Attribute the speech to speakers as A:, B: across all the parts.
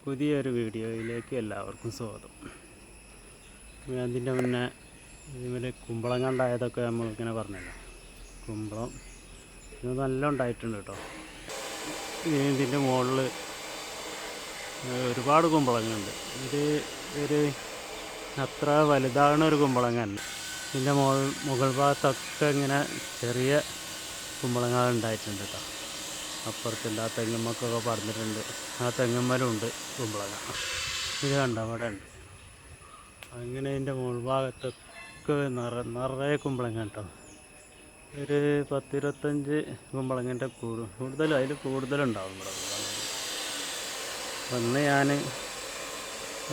A: പുതിയൊരു വീഡിയോയിലേക്ക് എല്ലാവർക്കും സ്വാഗതം. അതിൻ്റെ മുന്നേ ഇതുപോലെ കുമ്പളങ്ങ ഉണ്ടായതൊക്കെ നമ്മളിങ്ങനെ പറഞ്ഞല്ലോ. കുമ്പളം ഇത് നല്ല ഉണ്ടായിട്ടുണ്ട് കേട്ടോ. ഇതിൻ്റെ മുകളിൽ ഒരുപാട് കുമ്പളങ്ങുണ്ട്. ഇത് ഒരു അത്ര വലുതാകുന്ന ഒരു കുമ്പളങ്ങ അല്ല. ഇതിൻ്റെ മുകൾ ഭാഗത്തൊക്കെ ഇങ്ങനെ ചെറിയ കുമ്പളങ്ങ ഉണ്ടായിട്ടുണ്ട് കേട്ടോ. അപ്പുറത്തുണ്ട്, ആ തെങ്ങുമ്മക്കൊക്കെ പടർന്നിട്ടുണ്ട്. ആ തെങ്ങുമ്മലും ഉണ്ട് കുമ്പളങ്ങ. ഇത് കണ്ടോ, അവിടെ ഉണ്ട്. അങ്ങനെ ഇതിൻ്റെ മുകൾ ഭാഗത്തൊക്കെ നിറയെ കുമ്പളങ്ങ കേട്ടോ. ഒരു 10-25 കുമ്പളങ്ങൻ്റെ കൂടുതലും, അതിൽ കൂടുതലുണ്ടാവും ഇവിടെ. അന്ന് ഞാൻ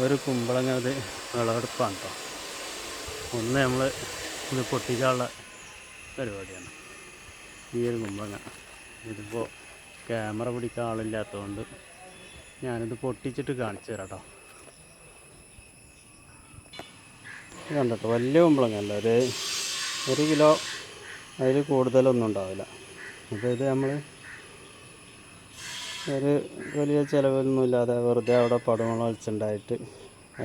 A: ഒരു കുമ്പളങ്ങ അത് വിളവെടുപ്പാണ് കേട്ടോ. ഒന്ന് നമ്മൾ ഇത് പൊട്ടിക്കാനുള്ള പരിപാടിയാണ്. ഈ ഒരു കുമ്പളങ്ങ ഇതിപ്പോൾ ക്യാമറ പിടിക്കാൻ ആളില്ലാത്തതുകൊണ്ട് ഞാനിത് പൊട്ടിച്ചിട്ട് കാണിച്ചു തരാം കേട്ടോ. കണ്ടോ, വലിയ കുമ്പളങ്ങ അല്ല, ഒരു കിലോ അതിൽ കൂടുതലൊന്നും ഉണ്ടാവില്ല. അപ്പോൾ ഇത് നമ്മൾ ഒരു വലിയ ചിലവൊന്നുമില്ലാതെ വെറുതെ അവിടെ പടവളം വലിച്ചുണ്ടായിട്ട്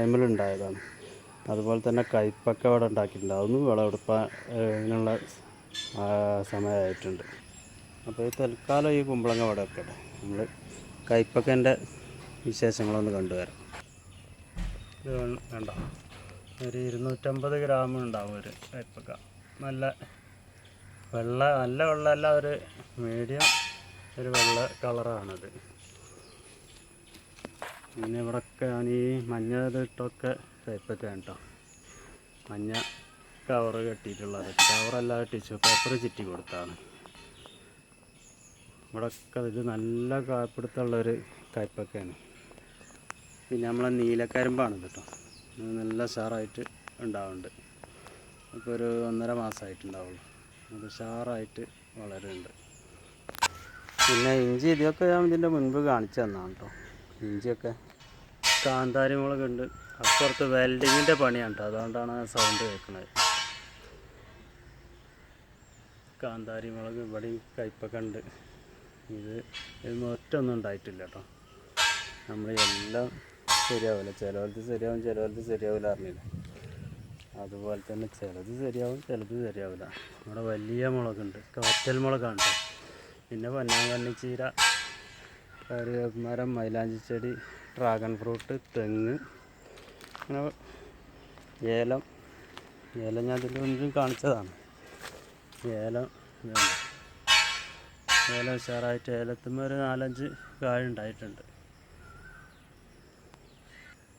A: അതിലുണ്ടായതാണ്. അതുപോലെ തന്നെ കയ്പൊക്കെ അവിടെ ഉണ്ടാക്കിയിട്ടുണ്ട്. അതൊന്നും വിളവെടുപ്പാനുള്ള സമയമായിട്ടുണ്ട്. അപ്പോൾ ഈ തൽക്കാലം ഈ കുമ്പളങ്ങ അവിടെ വെക്കട്ടെ. നമ്മൾ കയ്പക്കൻ്റെ വിശേഷങ്ങളൊന്ന് കണ്ടുവരാം. ഇത് വേണ്ട, ഒരു 250 ഗ്രാം ഉണ്ടാവും ഒരു കയ്പക്ക. നല്ല വെള്ളമല്ല, ഒരു മീഡിയം ഒരു വെള്ള കളറാണത്. പിന്നെ ഇവിടെയൊക്കെ ഞാൻ ഈ മഞ്ഞ ഇട്ടൊക്കെ കയ്പക്കയാണ് കേട്ടോ. മഞ്ഞ കവറ് കെട്ടിയിട്ടുള്ളത്, കവറല്ലാതെ ടിഷ്യൂ പേപ്പർ ചുറ്റി കൊടുത്താണ്. ഇവിടെയൊക്കെ ഇത് നല്ല കാപ്പിടുത്തുള്ളൊരു കയ്പക്കയാണ്. പിന്നെ നമ്മളെ നീലക്കരിമ്പാണ് കേട്ടോ. നല്ല ഉഷാറായിട്ട് ഉണ്ടാവുന്നുണ്ട്. ഇപ്പോൾ ഒരു 1.5 മാസമായിട്ടുണ്ടാവുള്ളൂ. അത് ഉഷാറായിട്ട് വളരുന്നുണ്ട്. പിന്നെ ഇഞ്ചി, ഇതൊക്കെ ഞാൻ ഇതിൻ്റെ മുൻപ് കാണിച്ചു തന്നാണ് കേട്ടോ. ഇഞ്ചിയൊക്കെ കാന്താരി മുളകുണ്ട്. അപ്പുറത്ത് വെൽഡിങ്ങിൻ്റെ പണിയാണ് കേട്ടോ, അതുകൊണ്ടാണ് സൗണ്ട് കേൾക്കുന്നത്. കാന്താരി മുളക് ഇവിടെയും കയ്പൊക്കെ ഉണ്ട്. ഇത് ഒറ്റൊന്നും ഉണ്ടായിട്ടില്ല കേട്ടോ. നമ്മൾ എല്ലാം ശരിയാവില്ല, ചിലവർക്ക് ശരിയാവും, ചിലവർക്ക് ശരിയാവില്ല അറിഞ്ഞില്ല. അതുപോലെ തന്നെ ചിലത് ശരിയാവും, ചിലത് ശരിയാവില്ല. ഇവിടെ വലിയ മുളകുണ്ട്, കാറ്റൽ മുളകാണ് കേട്ടോ. പിന്നെ പൊന്നാങ്കണ്ണി ചീര, കറിവേപ്പിമരം, മൈലാഞ്ചി ചെടി, ഡ്രാഗൺ ഫ്രൂട്ട്, തെങ്ങ്, അങ്ങനെ ഏലം ഞാൻ ഇതിൻ്റെ മുൻപും കാണിച്ചതാണ്. ഏലം ഉഷാറായിട്ട് ഏലത്തുമ്പോൾ ഒരു 4-5 കായ ഉണ്ടായിട്ടുണ്ട്.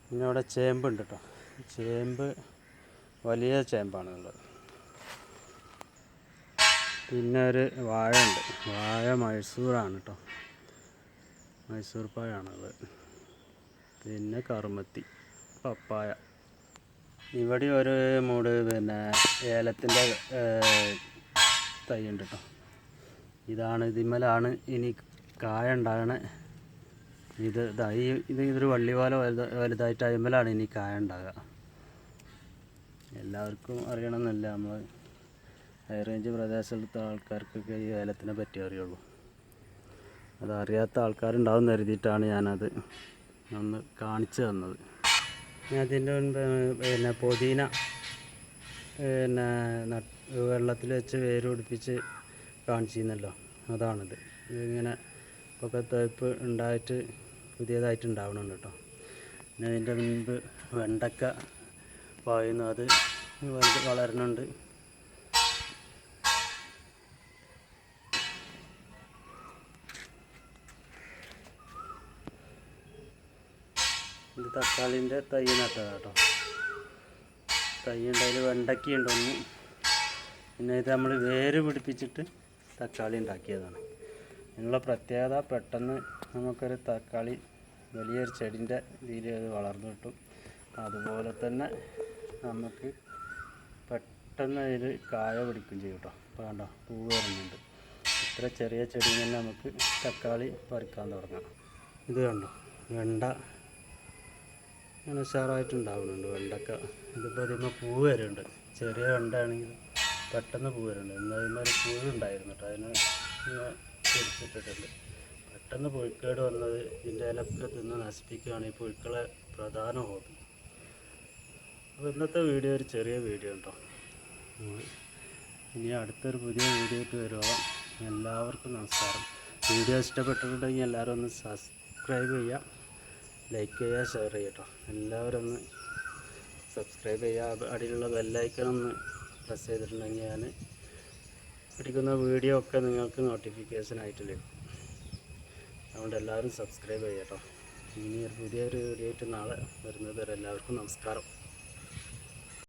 A: പിന്നെ അവിടെ ചേമ്പുണ്ട് കേട്ടോ. ചേമ്പ് വലിയ ചേമ്പാണുള്ളത്. പിന്നെ ഒരു വാഴ ഉണ്ട്. വാഴ മൈസൂറാണ് കേട്ടോ, മൈസൂർ പഴമാണുള്ളത്. പിന്നെ കറുമത്തി, പപ്പായ. ഇവിടെ ഒരു മൂട് പിന്നെ ഏലത്തിൻ്റെ തൈ ഉണ്ട് കേട്ടോ. ഇതിന്മേലാണ് ഇനി കായ ഉണ്ടാകണ. ഇതൊരു വള്ളി പോലെ വലുതായിട്ട് അതിന്മേലാണ് ഇനി കായ ഉണ്ടാകുക. എല്ലാവർക്കും അറിയണമെന്നില്ല, നമ്മൾ ഹൈ റേഞ്ച് പ്രദേശത്തുള്ള ആൾക്കാർക്കൊക്കെ ഈ ഏലത്തിനെ പറ്റി അറിയുള്ളൂ. അതറിയാത്ത ആൾക്കാരുണ്ടാവും കരുതിയിട്ടാണ് ഞാനത് ഒന്ന് കാണിച്ചു തന്നത്. അതിൻ്റെ മുൻപ് പിന്നെ പുതിന പിന്നെ വെള്ളത്തിൽ വെച്ച് വേര് പിടിപ്പിച്ച് കാണിച്ചിരുന്നല്ലോ, അതാണിത്. ഇതിങ്ങനെ ഒക്കെ തേപ്പ് ഉണ്ടായിട്ട് പുതിയതായിട്ട് ഉണ്ടാവണുണ്ട് കേട്ടോ. പിന്നെ അതിൻ്റെ മുൻപ് വെണ്ടക്ക പായുന്നു, അത് വളരുന്നുണ്ട്. ഇത് തക്കാളിൻ്റെ തൈ നട്ടതാണ് കേട്ടോ. തൈ ഉണ്ടായാൽ വെണ്ടയ്ക്കുണ്ടൊന്ന്. പിന്നെ ഇത് നമ്മൾ വേര് പിടിപ്പിച്ചിട്ട് തക്കാളി ഉണ്ടാക്കിയതാണ്. ഇതിനുള്ള പ്രത്യേകത, പെട്ടെന്ന് നമുക്കൊരു തക്കാളി വലിയൊരു ചെടിൻ്റെ രീതിയിൽ അത് വളർന്നു കിട്ടും. അതുപോലെ തന്നെ നമുക്ക് പെട്ടെന്ന് അതിൽ കായ പിടിക്കും ചെയ്യും കേട്ടോ. അപ്പോൾ കണ്ടോ, പൂവ് വരുന്നുണ്ട്. ഇത്ര ചെറിയ ചെടിയിൽ തന്നെ നമുക്ക് തക്കാളി പറിക്കാൻ തുടങ്ങാം. ഇത് കണ്ടോ, വെണ്ട അങ്ങനെ ഉഷാറായിട്ടുണ്ടാവുന്നുണ്ട് വെണ്ടക്ക. ഇതിപ്പോൾ ഇതിന്മേൽ പൂവ് വരുന്നുണ്ട്. ചെറിയ വെണ്ട ആണെങ്കിൽ പെട്ടെന്ന് പൂവ് വരുന്നുണ്ട്. എന്നതിന്മേൽ ഒരു പൂവ് ഉണ്ടായിരുന്നു കേട്ടോ, അതിന് പിടിച്ചിട്ടിട്ടുണ്ട്. പെട്ടെന്ന് പുഴുക്കേട് വന്നത് ഇതിൻ്റെ ഇലൊക്കെ തിന്ന് നശിപ്പിക്കുകയാണ് ഈ പുഴുക്കളെ പ്രധാന ഹോബി. അപ്പോൾ ഇന്നത്തെ വീഡിയോ ഒരു ചെറിയ വീഡിയോ ഉണ്ടോ. ഇനി അടുത്തൊരു പുതിയ വീഡിയോ ആയിട്ട് വരുമോ. എല്ലാവർക്കും നമസ്കാരം. വീഡിയോ ഇഷ്ടപ്പെട്ടിട്ടുണ്ടെങ്കിൽ എല്ലാവരും ഒന്ന് സബ്സ്ക്രൈബ് ചെയ്യുക, ലൈക്ക് ചെയ്യുക, ഷെയർ ചെയ്യുക കേട്ടോ. എല്ലാവരും ഒന്ന് സബ്സ്ക്രൈബ് ചെയ്യുക. അടിയിലുള്ള ബെല്ലൈക്കൺ ഒന്ന് പ്രസ് ചെയ്തിട്ടുണ്ടെങ്കിൽ ഞാൻ പിടിക്കുന്ന വീഡിയോ ഒക്കെ നിങ്ങൾക്ക് നോട്ടിഫിക്കേഷൻ ആയിട്ട് ലഭിക്കും. അതുകൊണ്ട് എല്ലാവരും സബ്സ്ക്രൈബ് ചെയ്യുക കേട്ടോ. ഇനി പുതിയൊരു വീഡിയോ ആയിട്ട് നാളെ വരുന്നത് വരെ എല്ലാവർക്കും നമസ്കാരം.